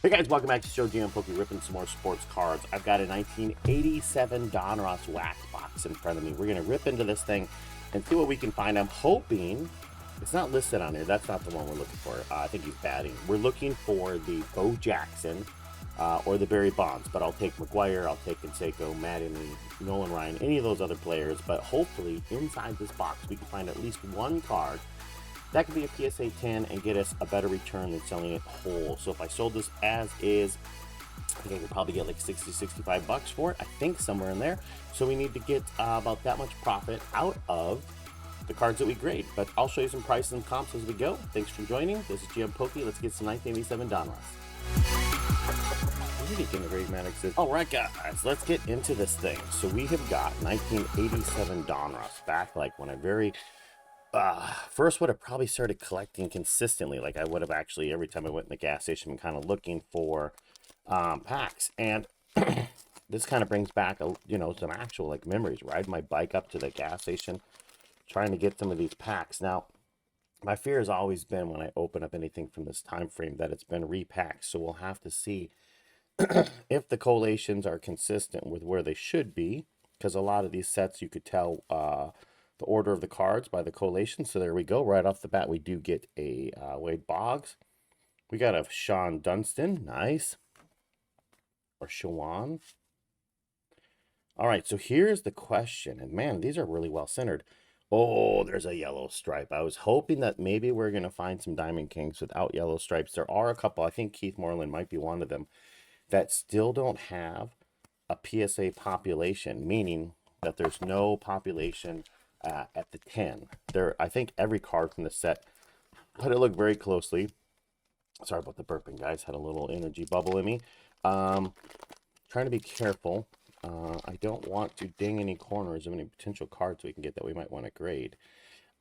Hey guys, welcome back to Show GM Pokey, ripping some more sports cards. I've got a 1987 Donruss wax box in front of me. We're going to rip into this thing and see what we can find. I'm hoping it's not listed on here. That's not the one we're looking for. I think he's batting. We're looking for the Bo Jackson or the Barry Bonds, but I'll take McGwire, I'll take Canseco, Madden, Nolan Ryan, any of those other players. But hopefully inside this box we can find at least one card that could be a PSA 10 and get us a better return than selling it whole. So if I sold this as is, I think I could probably get like 60, 65 bucks for it. I think somewhere in there. So we need to get about that much profit out of the cards that we grade. But I'll show you some prices and comps as we go. Thanks for joining. This is GM Pokey. Let's get some 1987 Donruss. Greg Maddux says, all right, guys, let's get into this thing. So we have got 1987 Donruss back like when I first would have probably started collecting consistently. Like I would have actually every time I went in the gas station been kind of looking for packs. And this kind of brings back some actual like memories. Ride my bike up to the gas station trying to get some of these packs. Now my fear has always been when I open up anything from this time frame that it's been repacked. So we'll have to see if the collations are consistent with where they should be, because a lot of these sets you could tell the order of the cards by the collation. So there we go. Right off the bat, we do get a Wade Boggs. We got a Sean Dunston. Nice. Or Shawan. All right, so here's the question. And man, these are really well centered. Oh, there's a yellow stripe. I was hoping that maybe we're going to find some Diamond Kings without yellow stripes. There are a couple. I think Keith Moreland might be one of them that still don't have a PSA population, meaning that there's no population at the 10. I think every card from the set, but I look very closely. Sorry about the burping, guys. Had a little energy bubble in me. Trying to be careful. I don't want to ding any corners of any potential cards we can get that we might want to grade.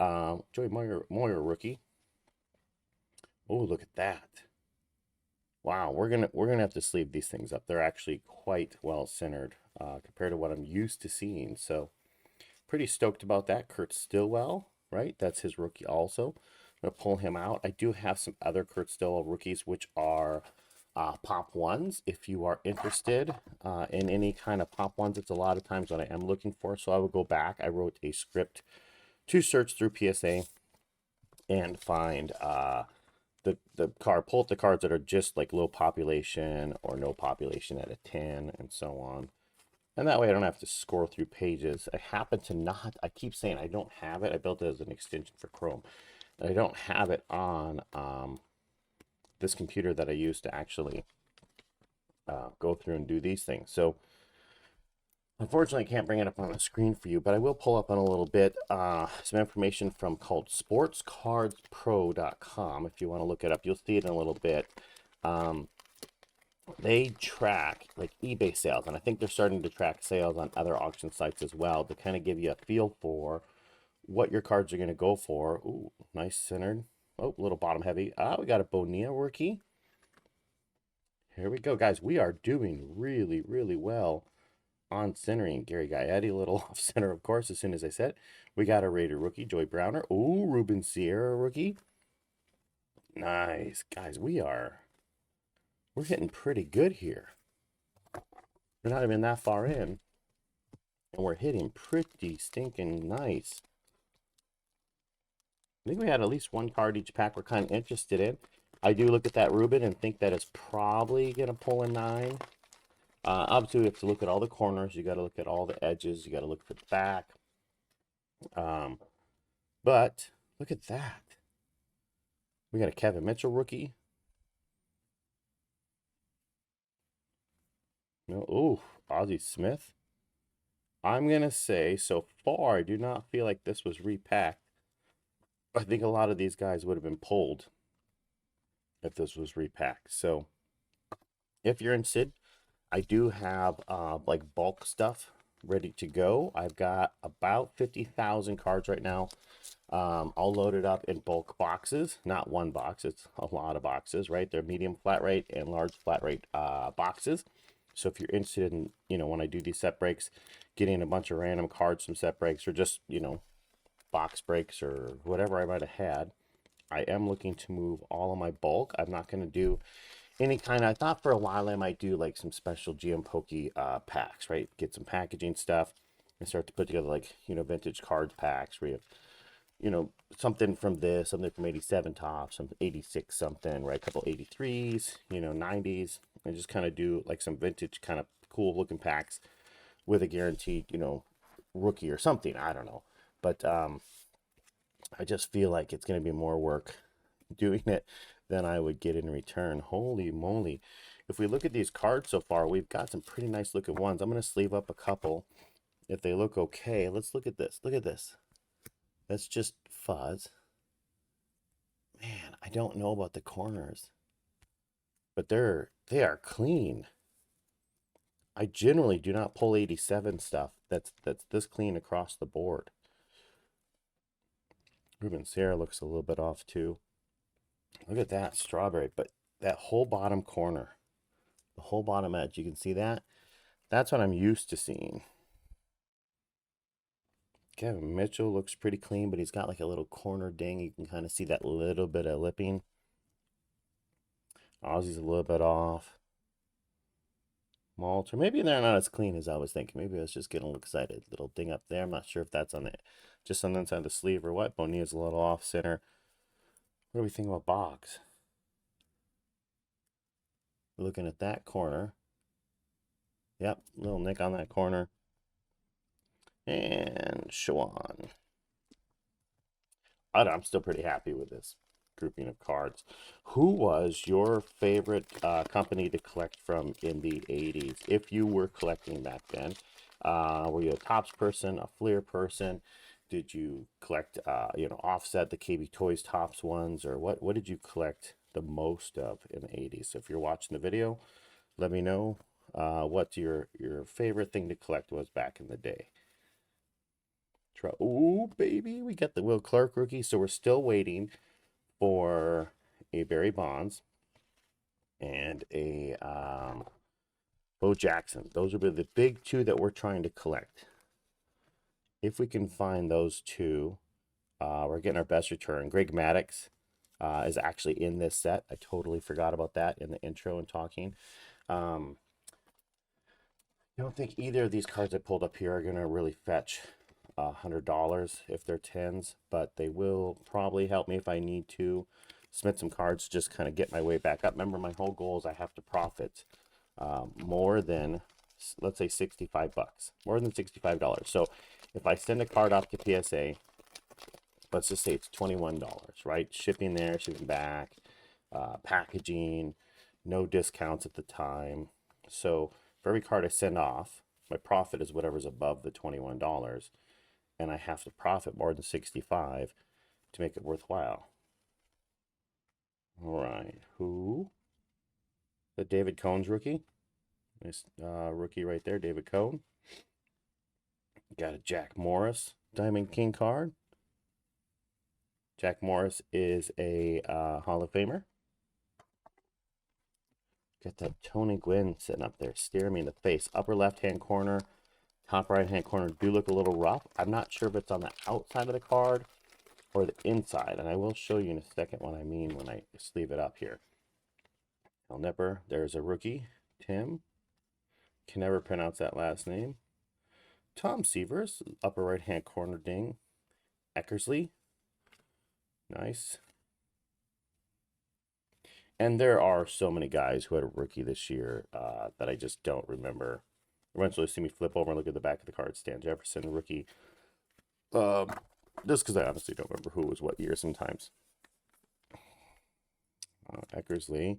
Joey Moyer rookie. Oh, look at that. Wow, we're gonna have to sleeve these things up. They're actually quite well centered compared to what I'm used to seeing. So pretty stoked about that. Kurt Stillwell, right? That's his rookie also. I'm gonna pull him out. I do have some other Kurt Stillwell rookies, which are pop ones. If you are interested in any kind of pop ones, it's a lot of times what I am looking for. So I will go back. I wrote a script to search through PSA and find pull up the cards that are just like low population or no population at a 10 and so on. And that way I don't have to scroll through pages. I happen to not, I keep saying I don't have it. I built it as an extension for Chrome. And I don't have it on this computer that I use to actually go through and do these things. So unfortunately, I can't bring it up on the screen for you, but I will pull up on a little bit some information from called sportscardspro.com. If you want to look it up, you'll see it in a little bit. They track like eBay sales, and I think they're starting to track sales on other auction sites as well to kind of give you a feel for what your cards are going to go for. Ooh, nice centered. Oh, a little bottom heavy. We got a Bonilla rookie. Here we go, guys. We are doing really, really well on centering. Gary Gaetti, a little off center, of course, as soon as I said. We got a Raider rookie, Joey Browner. Ooh, Ruben Sierra rookie. Nice. Guys, we're hitting pretty good here. We're not even that far in, and we're hitting pretty stinking nice. I think we had at least one card each pack we're kind of interested in. I do look at that Ruben and think that it's probably going to pull a 9. Obviously, we have to look at all the corners. You got to look at all the edges. You got to look for the back. But look at that. We got a Kevin Mitchell rookie. No, ooh, Ozzie Smith. I'm going to say, so far, I do not feel like this was repacked. I think a lot of these guys would have been pulled if this was repacked. So if you're interested, I do have like bulk stuff ready to go. I've got about 50,000 cards right now. I'll load it up in bulk boxes, not one box. It's a lot of boxes, right? They're medium flat rate and large flat rate boxes. So if you're interested in, when I do these set breaks, getting a bunch of random cards from set breaks or just, box breaks or whatever I might have had, I am looking to move all of my bulk. I'm not going to do any kind of, I thought for a while I might do like some special GM Pokey packs, right? Get some packaging stuff and start to put together like, you know, vintage cards packs where you have, you know, something from this, something from 87 Topps, some 86 something, right? A couple 83s, you know, 90s, and just kind of do like some vintage kind of cool looking packs with a guaranteed, you know, rookie or something. I don't know. But I just feel like it's going to be more work doing it than I would get in return. Holy moly. If we look at these cards so far, we've got some pretty nice looking ones. I'm going to sleeve up a couple if they look okay. Let's look at this. Look at this. That's just fuzz. Man, I don't know about the corners, but they are clean. I generally do not pull 87 stuff that's this clean across the board. Ruben Serra looks a little bit off too. Look at that strawberry, but that whole bottom corner, the whole bottom edge, you can see that? That's what I'm used to seeing. Kevin Mitchell looks pretty clean, but he's got like a little corner ding. You can kind of see that little bit of lipping. Ozzy's a little bit off. Malter, maybe they're not as clean as I was thinking. Maybe I was just getting a little excited. Little ding up there. I'm not sure if that's on the, just on the inside of the sleeve or what. Bonilla's a little off center. What do we think about Boggs? Looking at that corner. Yep, little nick on that corner. And Shawan. I'm still pretty happy with this grouping of cards. Who was your favorite company to collect from in the 80s, if you were collecting back then? Were you a Topps person, a Fleer person? Did you collect, you know, Offset, the KB Toys Topps ones, or what did you collect the most of in the 80s? So if you're watching the video, let me know what your favorite thing to collect was back in the day. Oh, baby, we got the Will Clark rookie, so we're still waiting for a Barry Bonds and a Bo Jackson. Those will be the big two that we're trying to collect. If we can find those two, we're getting our best return. Greg Maddux is actually in this set. I totally forgot about that in the intro and talking. I don't think either of these cards I pulled up here are going to really fetch $100 if they're 10s, but they will probably help me if I need to submit some cards, just kind of get my way back up. Remember, my whole goal is I have to profit more than, let's say, 65 bucks, more than $65. So if I send a card off to PSA, let's just say it's $21, right? Shipping there, shipping back, packaging, no discounts at the time. So for every card I send off, my profit is whatever's above the $21, and I have to profit more than 65 to make it worthwhile. All right, who? The David Cohn's rookie. Nice rookie right there, David Cohn. Got a Jack Morris Diamond King card. Jack Morris is a Hall of Famer. Got that Tony Gwynn sitting up there, staring me in the face. Upper left-hand corner, top right-hand corner do look a little rough. I'm not sure if it's on the outside of the card or the inside, and I will show you in a second what I mean when I sleeve it up here. I'll never, there's a rookie, Tim. Can never pronounce that last name. Tom Severs, upper right-hand corner ding. Eckersley. Nice. And there are so many guys who had a rookie this year that I just don't remember. Eventually, see me flip over and look at the back of the card. Stan Jefferson, rookie. Just because I honestly don't remember who was what year sometimes. Eckersley.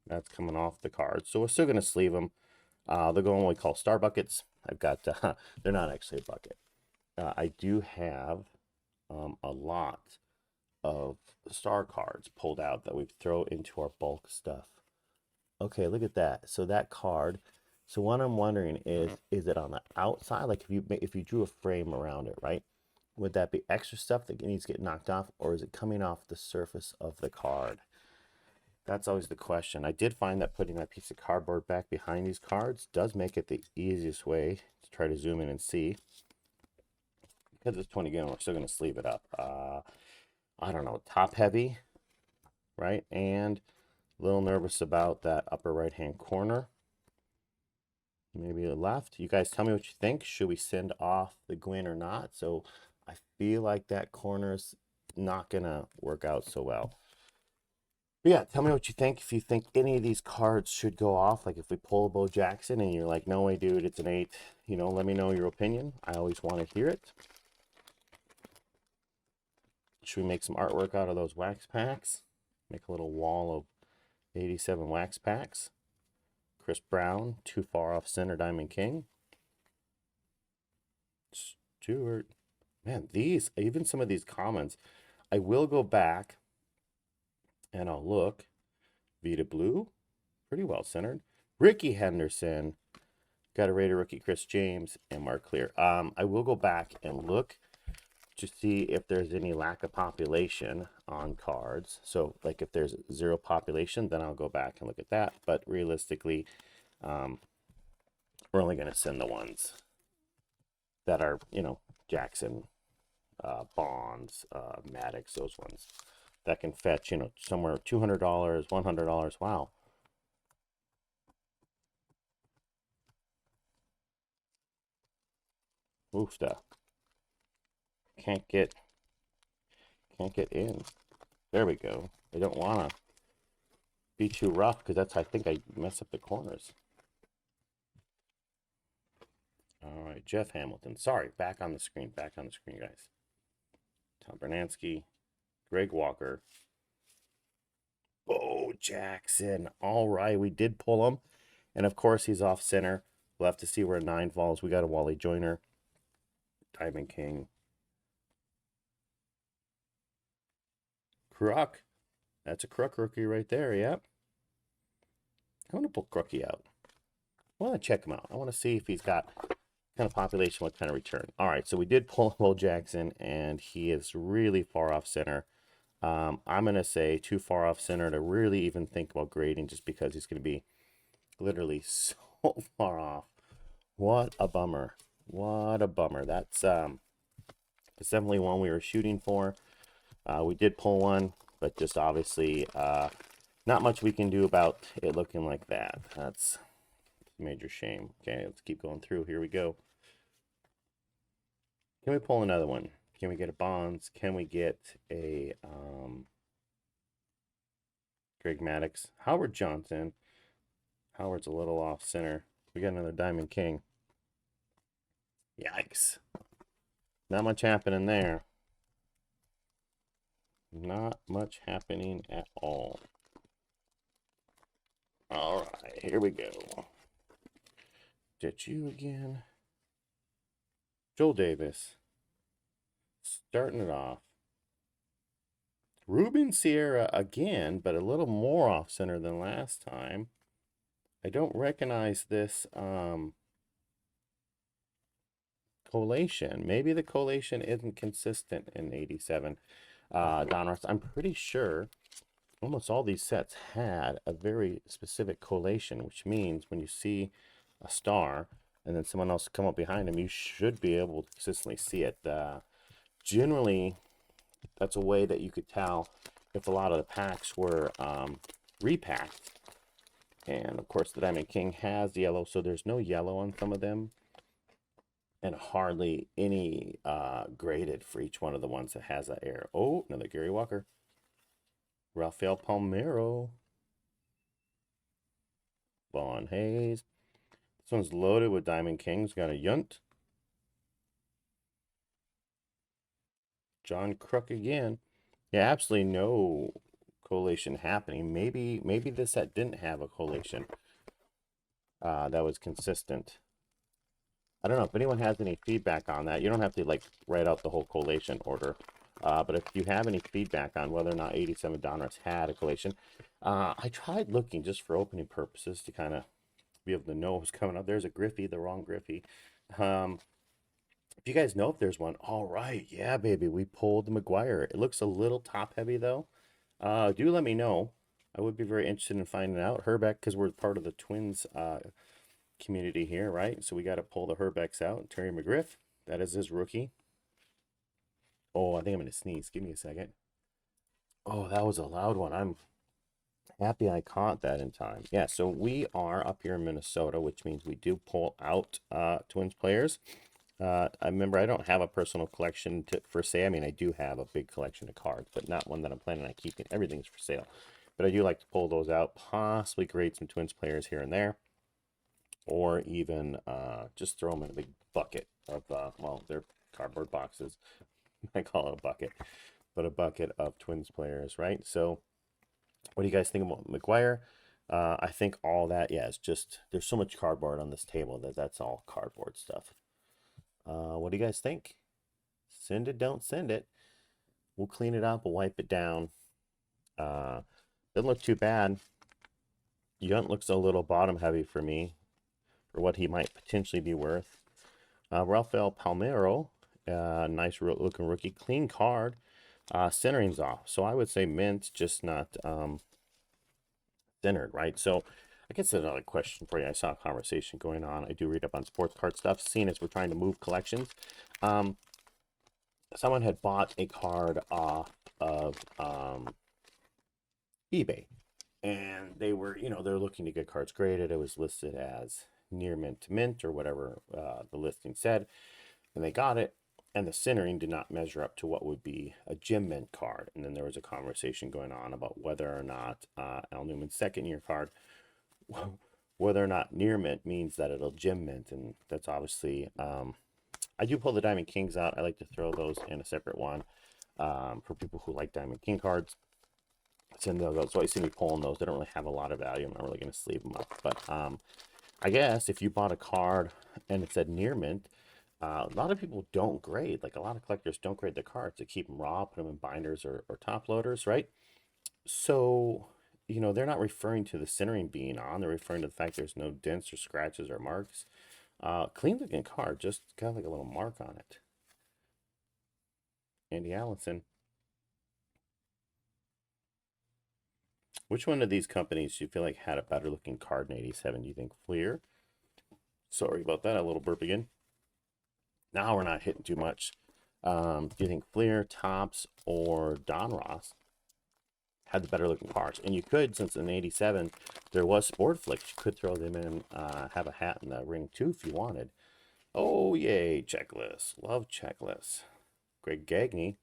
That's coming off the card. So we're still going to sleeve them. They're going what we call star buckets. I've got, they're not actually a bucket. I do have a lot of star cards pulled out that we throw into our bulk stuff. Okay, look at that. So that card. So what I'm wondering is it on the outside? Like if you drew a frame around it, right? Would that be extra stuff that needs to get knocked off, or is it coming off the surface of the card? That's always the question. I did find that putting my piece of cardboard back behind these cards does make it the easiest way to try to zoom in and see. Because it's 20 again, we're still going to sleeve it up. I don't know, top heavy, right? And A little nervous about that upper right hand corner. Maybe a left. You guys tell me what you think. Should we send off the Gwyn or not? So I feel like that corner's not gonna work out so well. But yeah, tell me what you think. If you think any of these cards should go off, like if we pull a Bo Jackson and you're like, no way, dude, it's an 8. You know, let me know your opinion. I always want to hear it. Should we make some artwork out of those wax packs? Make a little wall of 87 wax packs. Chris Brown, too far off center, Diamond King. Stewart. Man, these, even some of these comments, I will go back and I'll look. Vita Blue, pretty well centered. Ricky Henderson, got a Raider rookie, Chris James, and Mark Clear. I will go back and look to see if there's any lack of population on cards. So like if there's 0 population, then I'll go back and look at that. But realistically, we're only going to send the ones that are, you know, Jackson, Bonds, Maddux, those ones that can fetch, you know, somewhere $200, $100. Wow. Oofda. Can't get in. There we go. I don't want to be too rough because that's, I think I mess up the corners. All right, Jeff Hamilton. Sorry, back on the screen, guys. Tom Bernansky, Greg Walker, Bo Jackson. All right, we did pull him. And of course, he's off center. We'll have to see where 9 falls. We got a Wally Joyner, Diamond King, Crook. That's a Crook rookie right there, yep. I want to pull Crookie out. I want to check him out. I want to see if he's got kind of population, what kind of return. All right, so we did pull Bo Jackson, and he is really far off center. I'm going to say too far off center to really even think about grading just because he's going to be literally so far off. What a bummer. What a bummer. That's definitely one we were shooting for. We did pull one, but just obviously not much we can do about it looking like that. That's a major shame. Okay, let's keep going through. Here we go. Can we pull another one? Can we get a Bonds? Can we get a Greg Maddux? Howard Johnson. Howard's a little off center. We got another Diamond King. Yikes. Not much happening there. Not much happening at all. All right, here we go. Ditch you again. Joel Davis. Starting it off. Ruben Sierra again, but a little more off center than last time. I don't recognize this collation. Maybe the collation isn't consistent in 87. Donruss, I'm pretty sure almost all these sets had a very specific collation, which means when you see a star and then someone else come up behind him, you should be able to consistently see it. Generally, that's a way that you could tell if a lot of the packs were repacked. And of course, the Diamond King has yellow, so there's no yellow on some of them, and hardly any graded for each one of the ones that has that air. Oh, another Gary Walker. Rafael Palmeiro. Vaughn Hayes. This one's loaded with Diamond Kings. Got a Yunt. John Crook again. Yeah, absolutely no collation happening. Maybe this set didn't have a collation that was consistent. I don't know if anyone has any feedback on that. You don't have to like write out the whole collation order. But if you have any feedback on whether or not 87 Donruss had a collation, I tried looking just for opening purposes to kind of be able to know what's coming up. There's a Griffey, the wrong Griffey. If you guys know if there's one, all right, yeah, baby, we pulled the McGwire. It looks a little top heavy though. Do let me know. I would be very interested in finding out. Herbeck, because we're part of the Twins community here, right? So we got to pull the Herbecks out. Terry McGriff, that is his rookie. Oh, I think I'm going to sneeze. Give me a second. Oh, that was a loud one. Happy I caught that in time. Yeah, so we are up here in Minnesota, which means we do pull out Twins players. I remember I don't have a personal collection for sale. I mean, I do have a big collection of cards, but not one that I'm planning on keeping. Everything's for sale. But I do like to pull those out, possibly create some Twins players here and there, or even just throw them in a big bucket of, well, they're cardboard boxes. I call it a bucket, but a bucket of Twins players, right? So what do you guys think about McGwire? I think all that, yeah, it's just, there's so much cardboard on this table that's all cardboard stuff. What do you guys think? Send it, don't send it. We'll clean it up, we'll wipe it down. Doesn't look too bad. Yunt looks a little bottom heavy for me, for what he might potentially be worth. Rafael Palmeiro, nice looking rookie, clean card. Centering's off, so I would say mint, just not centered, right? So I guess another question for you. I saw a conversation going on. I do read up on sports card stuff, seeing as we're trying to move collections. Someone had bought a card off of eBay, and they were, they're looking to get cards graded. It was listed as near mint to mint, or whatever the listing said, and they got it, and the centering did not measure up to what would be a gem mint card. And then there was a conversation going on about whether or not Al Newman's second year card, whether or not near mint means that it'll gem mint. And that's obviously, I do pull the Diamond Kings out. I like to throw those in a separate one for people who like Diamond King cards. Send those out. So I see me pulling those. They don't really have a lot of value. I'm not really going to sleeve them up. But I guess if you bought a card and it said near mint, a lot of people don't grade. Like, a lot of collectors don't grade the cards. They keep them raw, put them in binders or top loaders, right? So, they're not referring to the centering being on. They're referring to the fact there's no dents or scratches or marks. Clean looking card, just got like a little mark on it. Andy Allison. Which one of these companies do you feel like had a better looking card in 87? Do you think Fleer? Sorry about that, a little burp again. Now we're not hitting too much. Do you think Fleer, Topps, or Donruss had the better looking cards? And you could, since in 87 there was Sport Flicks, you could throw them in, have a hat in the ring too if you wanted. Oh yay, checklist. Love checklists. Greg Gagne.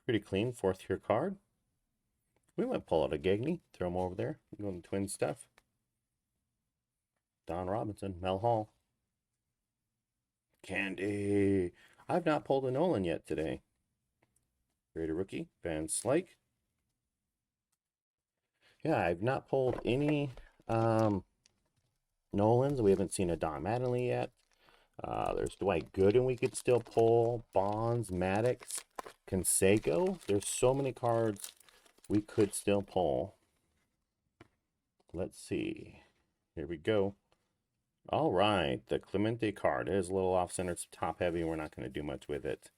Pretty clean, 4th tier card. We might pull out a Gagne, throw him over there, go in the twin stuff. Don Robinson, Mel Hall. Candy. I've not pulled a Nolan yet today. Graded rookie, Van Slyke. Yeah, I've not pulled any Nolans. We haven't seen a Don Mattingly yet. There's Dwight Gooden we could still pull. Bonds, Maddux, Canseco. There's so many cards we could still pull. Let's see. Here we go. All right, the Clemente card is a little off-center. It's top heavy. We're not going to do much with it.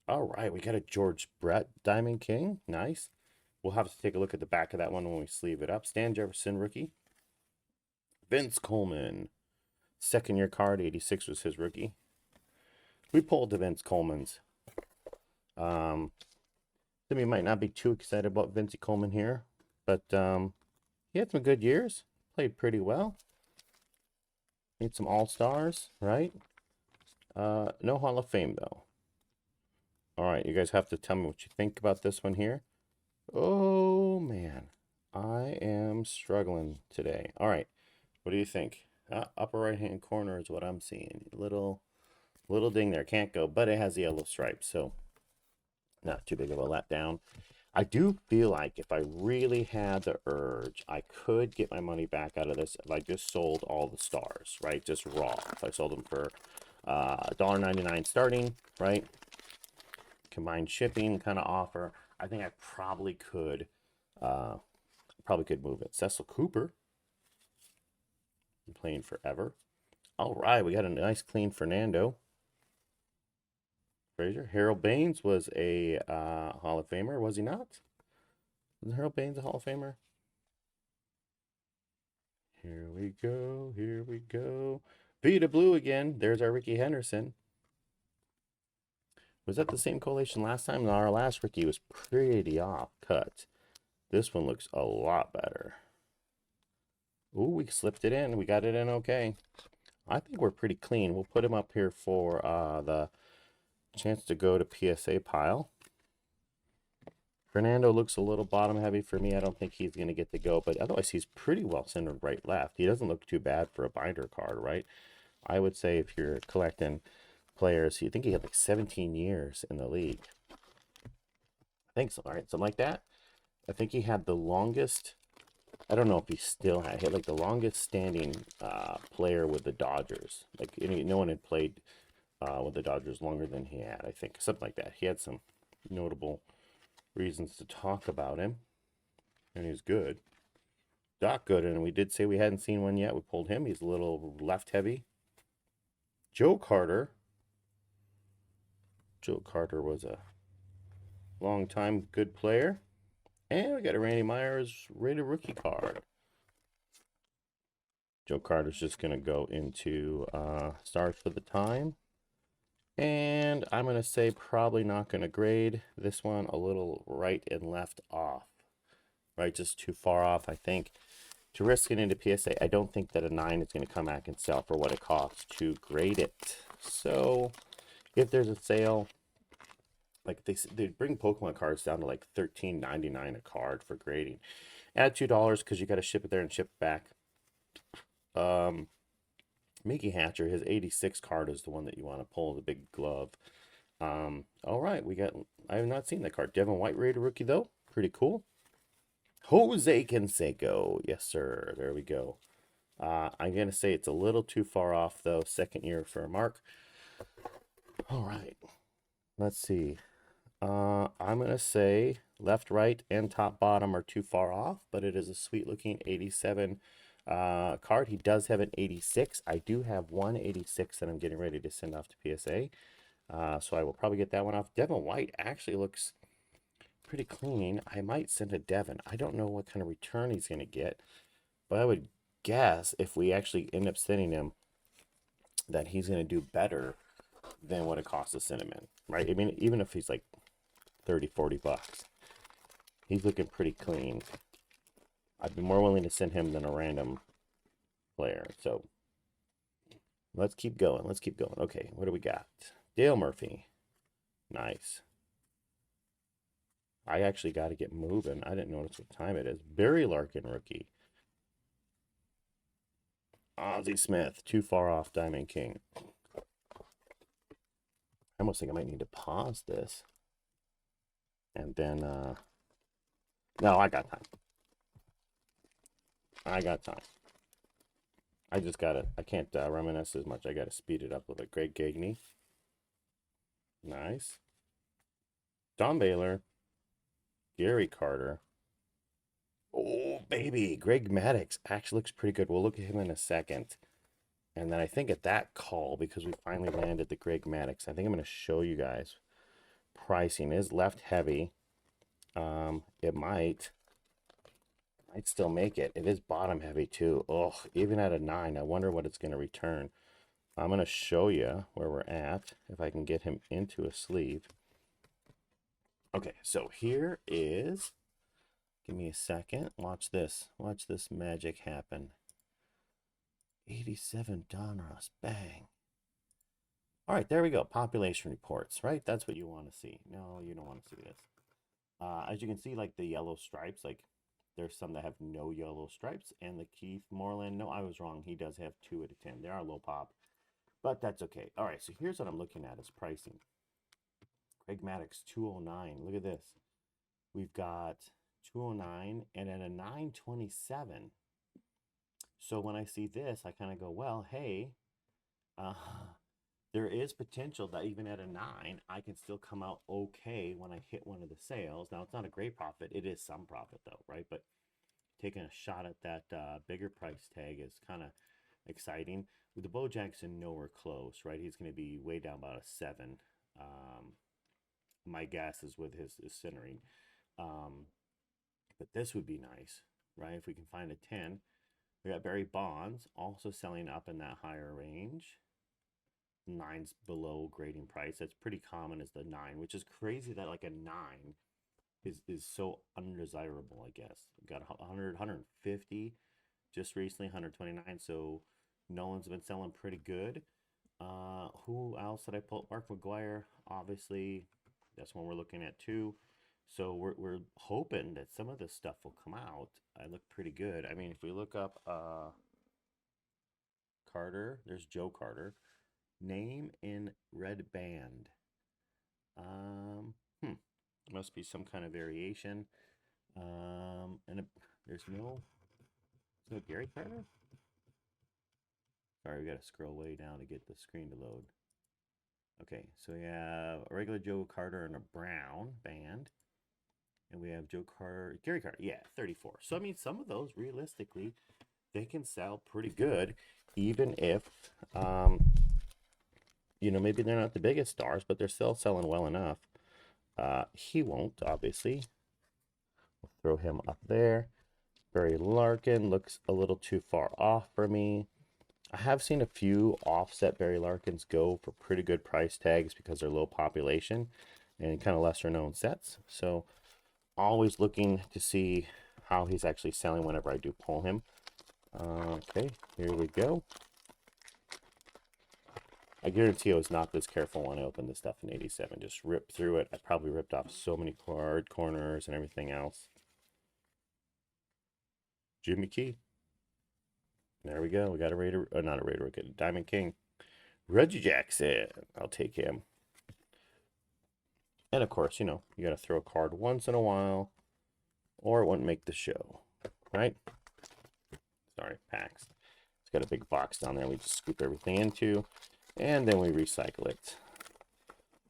All right, we got a George Brett Diamond King. Nice. We'll have to take a look at the back of that one when we sleeve it up. Stan Jefferson rookie. Vince Coleman. 2nd year card. 86 was his rookie. We pulled the Vince Colemans. We might not be too excited about Vince Coleman here, but he had some good years. Played pretty well. Need some all-stars, right? No Hall of Fame, though. All right, you guys have to tell me what you think about this one here. Oh, man. I am struggling today. All right, what do you think? Upper right-hand corner is what I'm seeing. Little ding there. Can't go, but it has the yellow stripes, so not too big of a letdown. I do feel like if I really had the urge, I could get my money back out of this if I just sold all the stars, right? Just raw. If I sold them for $1.99 starting, right? Combined shipping kind of offer. I think I probably could move it. Cecil Cooper. Been playing forever. All right, we got a nice clean Fernando. Frazier. Harold Baines was a Hall of Famer, was he not? Wasn't Harold Baines a Hall of Famer? Here we go, here we go. Vita Blue again. There's our Ricky Henderson. Was that the same collation last time? No, our last Ricky was pretty off cut. This one looks a lot better. Ooh, we slipped it in. We got it in okay. I think we're pretty clean. We'll put him up here for the chance to go to PSA pile. Fernando looks a little bottom heavy for me. I don't think he's going to get to go, but otherwise he's pretty well centered right left. He doesn't look too bad for a binder card, right? I would say if you're collecting players, you think he had like 17 years in the league. I think so, right? Something like that. I think he had the longest, I don't know if he still had, he had like the longest standing player with the Dodgers. Like no one had played with the Dodgers longer than he had, I think. Something like that. He had some notable reasons to talk about him, and he's good. Doc good, and we did say we hadn't seen one yet. We pulled him. He's a little left heavy. Joe Carter. Joe Carter was a long time good player. And we got a Randy Myers rated rookie card. Joe Carter's just going to go into stars for the time. And I'm going to say probably not going to grade this one a little right and left off. Right, just too far off, I think. To risk it into PSA, I don't think that a 9 is going to come back and sell for what it costs to grade it. So, if there's a sale, like they bring Pokemon cards down to like $13.99 a card for grading. Add $2 because you got to ship it there and ship it back. Mickey Hatcher, his 86 card is the one that you want to pull, the big glove. All right, I have not seen that card. Devin White rated rookie though, pretty cool. Jose Canseco, yes sir, there we go. I'm gonna say it's a little too far off though. Second year for Mark. All right, let's see. I'm gonna say left, right, and top, bottom are too far off, but it is a sweet looking 87 card. He does have an 86. I do have one 86 that I'm getting ready to send off to PSA. So I will probably get that one off. Devin White actually looks pretty clean. I might send a Devin. I don't know what kind of return he's going to get, but I would guess if we actually end up sending him that he's going to do better than what it costs to send him in, right? I mean, even if he's like 30, 40 bucks, he's looking pretty clean. I'd be more willing to send him than a random player. So let's keep going. Let's keep going. Okay, what do we got? Dale Murphy. Nice. I actually got to get moving. I didn't notice what time it is. Barry Larkin rookie. Ozzie Smith. Too far off Diamond King. I almost think I might need to pause this. And then, no, I got time. I got time. I just gotta, I can't reminisce as much. I gotta speed it up a little bit. Greg Gagne. Nice. Don Baylor. Gary Carter. Oh, baby. Greg Maddux actually looks pretty good. We'll look at him in a second. And then I think at that call, because we finally landed the Greg Maddux, I think I'm going to show you guys pricing. It is left heavy. It might still make it. It is bottom heavy too. Oh, even at a 9, I wonder what it's going to return. I'm going to show you where we're at, if I can get him into a sleeve. Okay, so here is, give me a second. Watch this. Watch this magic happen. 87 Donruss. Bang. All right, there we go. Population reports, right? That's what you want to see. No, you don't want to see this. As you can see, like the yellow stripes, like there's some that have no yellow stripes. And the Keith Moreland, no, I was wrong. He does have 2 out of 10. They are low pop, but that's okay. All right, so here's what I'm looking at is pricing. Greg Maddux, 209. Look at this. We've got 209 and at a 927. So when I see this, I kind of go, well, hey, there is potential that even at a 9, I can still come out okay when I hit one of the sales. Now, it's not a great profit. It is some profit, though, right? But taking a shot at that bigger price tag is kind of exciting. With the Bo Jackson, nowhere close, right? He's going to be way down about a 7. My guess is with his centering. But this would be nice, right? If we can find a 10. We got Barry Bonds also selling up in that higher range. 9's below grading price. That's pretty common as the 9, which is crazy that like a 9 is so undesirable, I guess. Got 100, 150 just recently, 129. So Nolan's been selling pretty good. Who else did I pull? Mark McGwire, obviously, that's one we're looking at too. So we're hoping that some of this stuff will come out. I look pretty good. I mean, if we look up Carter, there's Joe Carter. Name in red band. Um, hmm. Must be some kind of variation. And there's no Gary Carter. Sorry, we gotta scroll way down to get the screen to load. Okay, so we have a regular Joe Carter and a brown band. And we have Joe Carter, Gary Carter, yeah, 34. So, I mean, some of those, realistically, they can sell pretty good, even if, maybe they're not the biggest stars, but they're still selling well enough. He won't, obviously. We'll throw him up there. Barry Larkin looks a little too far off for me. I have seen a few offset Barry Larkins go for pretty good price tags because they're low population and kind of lesser known sets. So always looking to see how he's actually selling whenever I do pull him. Okay, here we go. I guarantee I was not this careful when I opened this stuff in 87. Just ripped through it. I probably ripped off so many card corners and everything else. Jimmy Key. There we go. We got a Raider, not a Raider, a Diamond King. Reggie Jackson. I'll take him. And of course, you got to throw a card once in a while, or it wouldn't make the show, right? Sorry, packs. It's got a big box down there we just scoop everything into, and then we recycle it.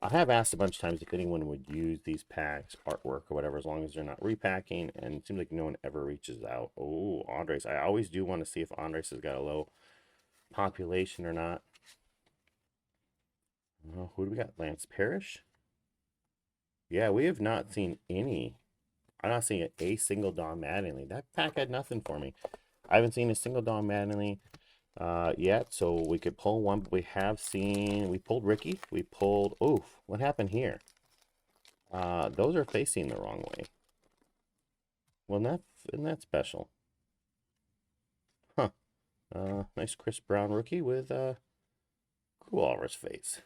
I have asked a bunch of times if anyone would use these packs, artwork or whatever, as long as they're not repacking, and it seems like no one ever reaches out. Oh, Andres. I always do want to see if Andres has got a low population or not. Who do we got? Lance Parrish? Yeah, we have not seen any. I'm not seeing a single Don Mattingly. That pack had nothing for me. I haven't seen a single Don Mattingly yet, so we could pull one. But we pulled Ricky. We pulled, what happened here? Those are facing the wrong way. Well, isn't that special? Huh. Nice Chris Brown rookie with Walrus face.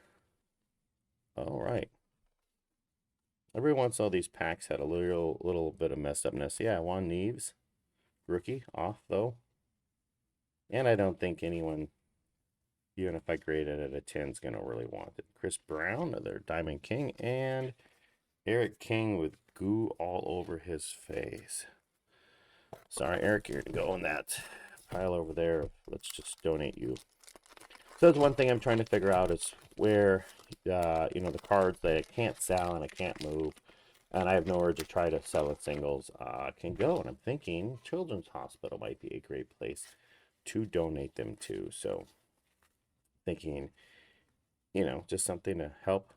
All right. Every once in all these packs had a little bit of messed upness. Yeah, Juan Neves, rookie, off though. And I don't think anyone, even if I grade it at a 10, is going to really want it. Chris Brown, another Diamond King, and Eric King with goo all over his face. Sorry, Eric, you're going to go in that pile over there. Let's just donate you. So that's one thing I'm trying to figure out is where, the cards that I can't sell and I can't move, and I have nowhere to try to sell in singles, can go. And I'm thinking Children's Hospital might be a great place to donate them to. So thinking, just something to help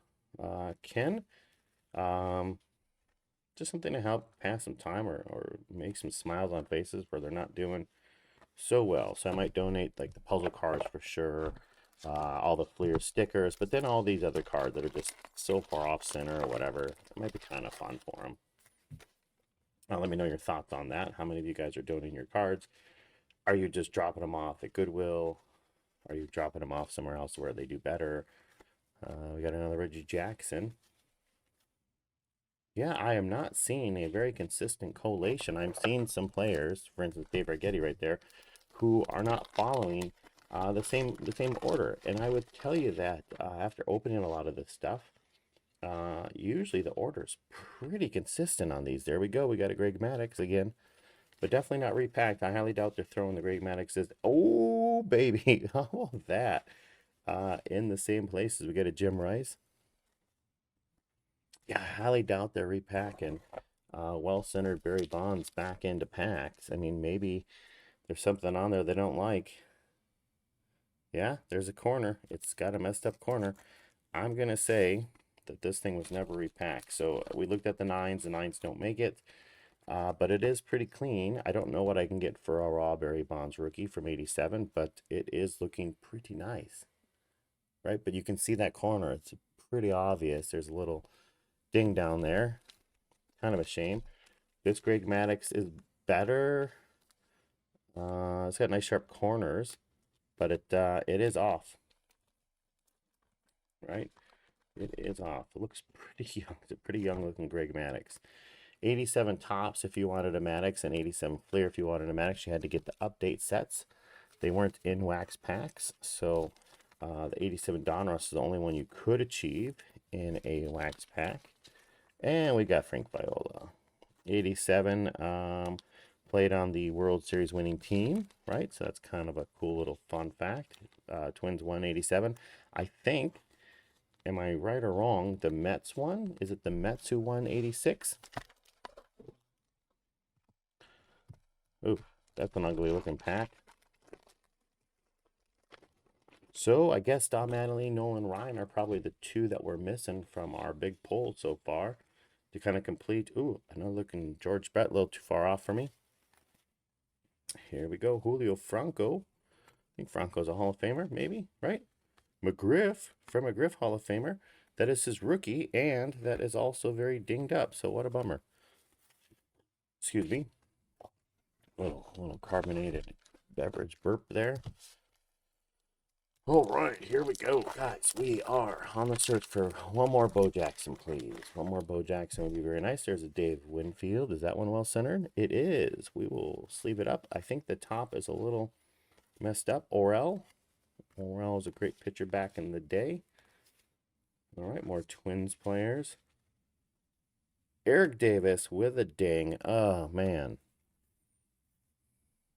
Ken. Just something to help pass some time or make some smiles on faces where they're not doing so well. So I might donate like the puzzle cards for sure, all the Fleer stickers, but then all these other cards that are just so far off center or whatever. It might be kind of fun for them. Let me know your thoughts on that. How many of you guys are donating your cards? Are you just dropping them off at Goodwill? Are you dropping them off somewhere else where they do better? We got another Reggie Jackson. Yeah, I am not seeing a very consistent collation. I'm seeing some players, for instance, Dave Rigetti right there, who are not following the same order. And I would tell you that after opening a lot of this stuff, usually the order's pretty consistent on these. There we go. We got a Greg Maddux again, but definitely not repacked. I highly doubt they're throwing the Greg Madduxes. Oh, baby. How about that? In the same places. We got a Jim Rice. Yeah, I highly doubt they're repacking well-centered Barry Bonds back into packs. I mean, maybe there's something on there they don't like. Yeah, there's a corner. It's got a messed up corner. I'm going to say that this thing was never repacked. So we looked at the nines. The nines don't make it. But it is pretty clean. I don't know what I can get for a raw Barry Bonds rookie from 87, but it is looking pretty nice. Right? But you can see that corner. It's pretty obvious. There's a little ding down there. Kind of a shame. This Greg Maddux is better. It's got nice sharp corners, but it is off. Right? It is off. It looks pretty young. It's a pretty young looking Greg Maddux. 87 tops if you wanted a Maddux, and 87 Fleer if you wanted a Maddux. You had to get the update sets. They weren't in wax packs, so the 87 Donruss is the only one you could achieve in a wax pack. And we got Frank Viola. 87 played on the World Series winning team, right? So that's kind of a cool little fun fact. Twins won 87. I think, am I right or wrong, the Mets won? Is it the Mets who won 86? Ooh, that's an ugly looking pack. So I guess Don Mattingly, Nolan Ryan are probably the two that we're missing from our big poll so far to kind of complete. Ooh, another looking George Brett, a little too far off for me. Here we go, Julio Franco. I think Franco's a Hall of Famer, maybe, right? McGriff, from McGriff Hall of Famer. That is his rookie, and that is also very dinged up, so what a bummer. Excuse me. Little carbonated beverage burp there. All right, here we go, guys. We are on the search for one more Bo Jackson, please. One more Bo Jackson would be very nice. There's a Dave Winfield. Is that one well centered? It is. We will sleeve it up. I think the top is a little messed up. Orel is a great pitcher back in the day. All right, more Twins players. Eric Davis with a ding. Oh, man.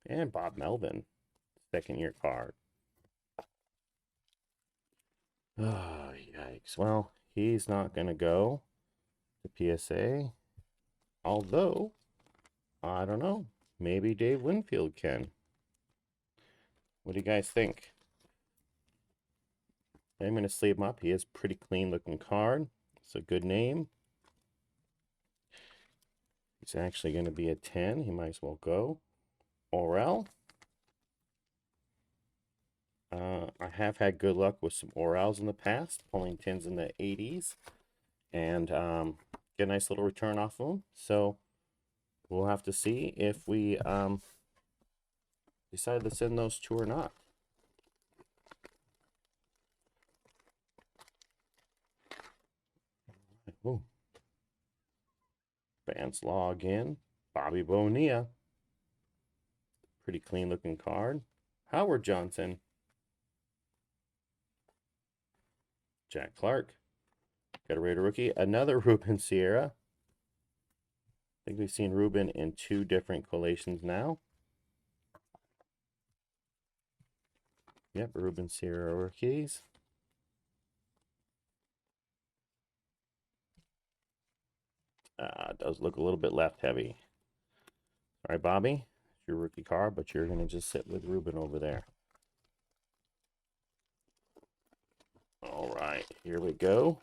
And Bob Melvin, second-year card. Oh, yikes. Well, he's not going to go to PSA. Although, I don't know. Maybe Dave Winfield can. What do you guys think? I'm going to sleeve him up. He is a pretty clean looking card. It's a good name. He's actually going to be a 10. He might as well go. Orel. I have had good luck with some Orels in the past, pulling 10s in the 80s, and get a nice little return off of them. So we'll have to see if we decide to send those two or not. Ooh. Fans log in. Bobby Bonilla. Pretty clean looking card. Howard Johnson. Jack Clark. Got a Raider rookie. Another Ruben Sierra. I think we've seen Ruben in two different collations now. Yep, Ruben Sierra rookies. Does look a little bit left heavy. All right, Bobby, it's your rookie card, but you're going to just sit with Ruben over there. All right, here we go.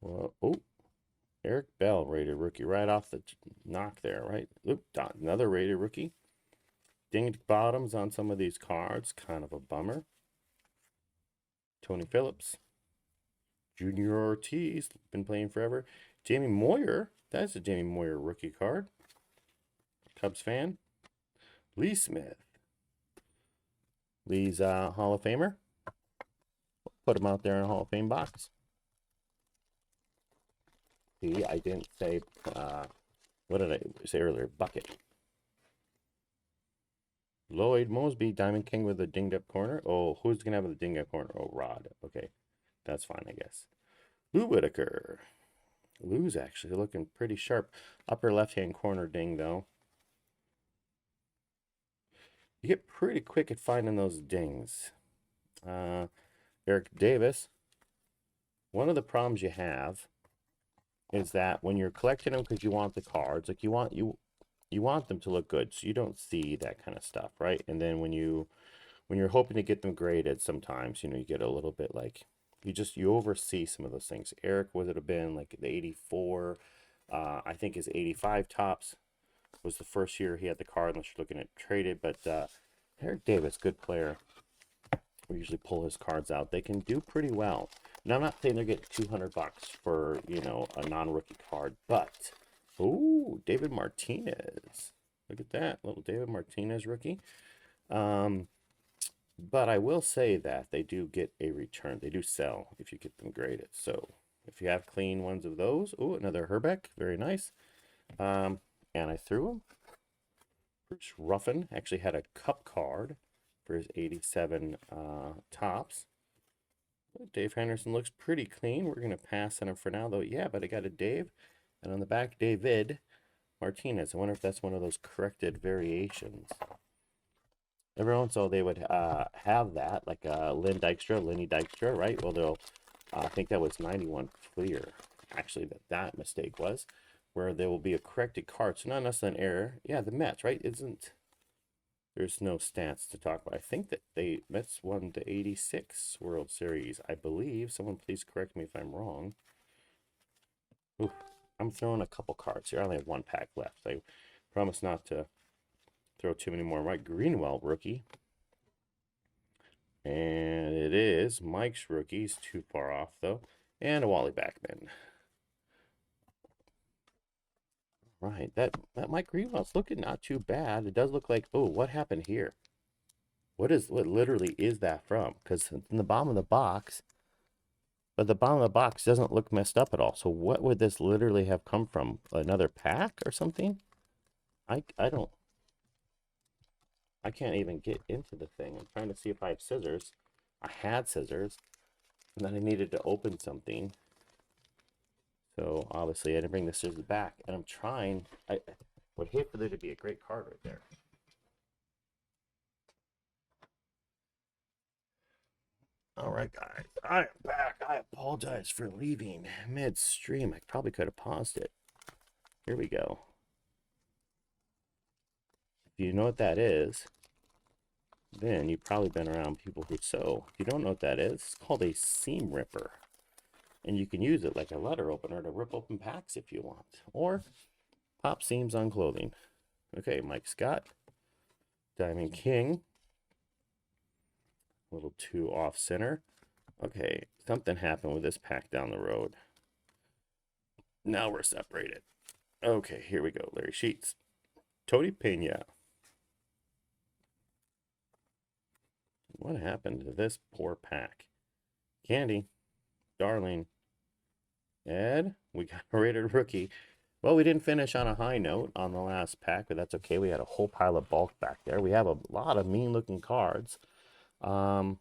Well, oh, Eric Bell, Raider rookie, right off the knock there, right? Oop, another Raider rookie. Dinged bottoms on some of these cards, kind of a bummer. Tony Phillips. Junior Ortiz, been playing forever. Jamie Moyer, that's a Jamie Moyer rookie card. Cubs fan. Lee Smith. Lee's Hall of Famer. Put him out there in a Hall of Fame box. See, I didn't say, what did I say earlier? Bucket. Lloyd Mosby, Diamond King with a dinged up corner. Oh, who's going to have the dinged up corner? Oh, Rod. Okay, that's fine, I guess. Lou Whitaker. Lou's actually looking pretty sharp. Upper left-hand corner ding, though. You get pretty quick at finding those dings. Eric Davis. One of the problems you have is that when you're collecting them because you want the cards, like you want them to look good, so you don't see that kind of stuff, right? And then when you're hoping to get them graded, sometimes you get a little bit like you oversee some of those things. Eric, would it have been like the 84? I think his 85 tops was the first year he had the card, unless you're looking at traded. But Eric Davis, good player. We usually pull his cards out. They can do pretty well. Now, I'm not saying they're getting 200 bucks for, you know, a non-rookie card, but, oh, David Martinez. Look at that, little David Martinez rookie. But I will say that they do get a return. They do sell if you get them graded. So if you have clean ones of those, oh, another Herbeck, very nice. And I threw him. Bruce Ruffin actually had a cup card for his 87 tops. Dave Henderson looks pretty clean. We're going to pass on him for now, though. Yeah, but I got a Dave. And on the back, David Martinez. I wonder if that's one of those corrected variations. Every once in a while, they would have that, like Lenny Dykstra, right? Well, they'll, I think that was 91 clear, actually, that mistake was, where there will be a corrected card. So not necessarily an error. Yeah, the Mets, right? There's no stats to talk about. I think that Mets won the 86 World Series, I believe. Someone please correct me if I'm wrong. Ooh, I'm throwing a couple cards here. I only have one pack left. I promise not to throw too many more. Mike Greenwell, rookie. And it is Mike's rookie. He's too far off, though. And a Wally Backman. Right, that Mike Greenwell's looking not too bad. It does look like, oh, what happened here? What literally is that from? Because it's in the bottom of the box, but the bottom of the box doesn't look messed up at all. So what would this literally have come from? Another pack or something? I can't even get into the thing. I'm trying to see if I have scissors. I had scissors, and then I needed to open something. So obviously I didn't bring the scissors back, and I'm trying. I would hate for there to be a great card right there. All right, guys, I am back. I apologize for leaving midstream. I probably could have paused it. Here we go. If you know what that is, then you've probably been around people who sew. If you don't know what that is, it's called a seam ripper. And you can use it like a letter opener to rip open packs if you want. Or pop seams on clothing. Okay, Mike Scott. Diamond King. A little too off center. Okay, something happened with this pack down the road. Now we're separated. Okay, here we go. Larry Sheets. Tony Pena. What happened to this poor pack? Candy. Darling. Ed, we got a rated rookie. Well, we didn't finish on a high note on the last pack, but that's okay. We had a whole pile of bulk back there. We have a lot of mean-looking cards. Yeah,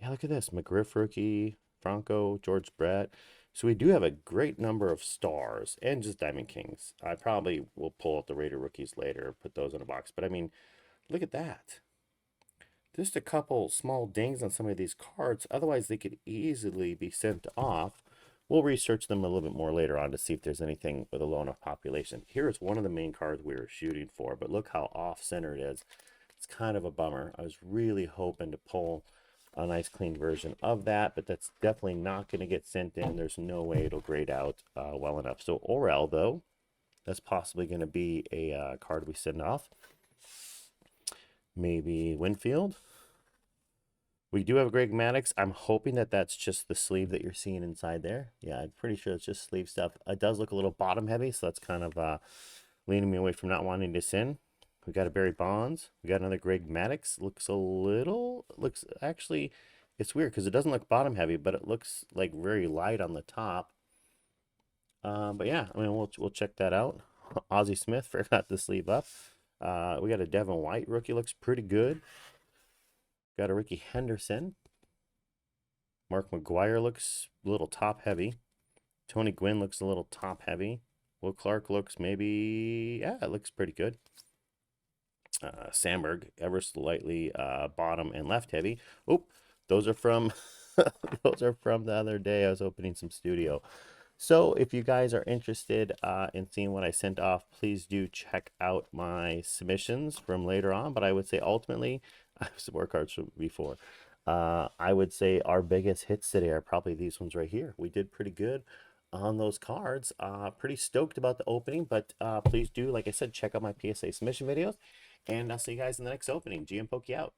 look at this. McGriff rookie, Franco, George Brett. So we do have a great number of stars and just Diamond Kings. I probably will pull out the Raider rookies later, put those in a box. But I mean, look at that. Just a couple small dings on some of these cards. Otherwise, they could easily be sent off. We'll research them a little bit more later on to see if there's anything with a low enough population. Here is one of the main cards we were shooting for, but look how off-center it is. It's kind of a bummer. I was really hoping to pull a nice clean version of that, but that's definitely not going to get sent in. There's no way it'll grade out well enough. So Orel, though, that's possibly going to be a card we send off. Maybe Winfield. We do have Greg Maddux. I'm hoping that that's just the sleeve that you're seeing inside there. Yeah, I'm pretty sure it's just sleeve stuff. It does look a little bottom heavy, so that's kind of leaning me away from not wanting to send. We got a Barry Bonds. We got another Greg Maddux. Looks actually, it's weird because it doesn't look bottom heavy, but it looks like very light on the top. But yeah, I mean, we'll check that out. Ozzie Smith, forgot the sleeve up. We got a Devin White rookie, looks pretty good. Got a Ricky Henderson. Mark McGwire looks a little top heavy. Tony Gwynn looks a little top heavy. Will Clark looks maybe, yeah, it looks pretty good. Sandberg, ever slightly bottom and left heavy. Oop, those are from those are from the other day. I was opening some studio. So if you guys are interested in seeing what I sent off, please do check out my submissions from later on. But I would say ultimately, I've support cards from before. I would say our biggest hits today are probably these ones right here. We did pretty good on those cards. Pretty stoked about the opening, but please do, like I said, check out my PSA submission videos. And I'll see you guys in the next opening. GM Pokey out.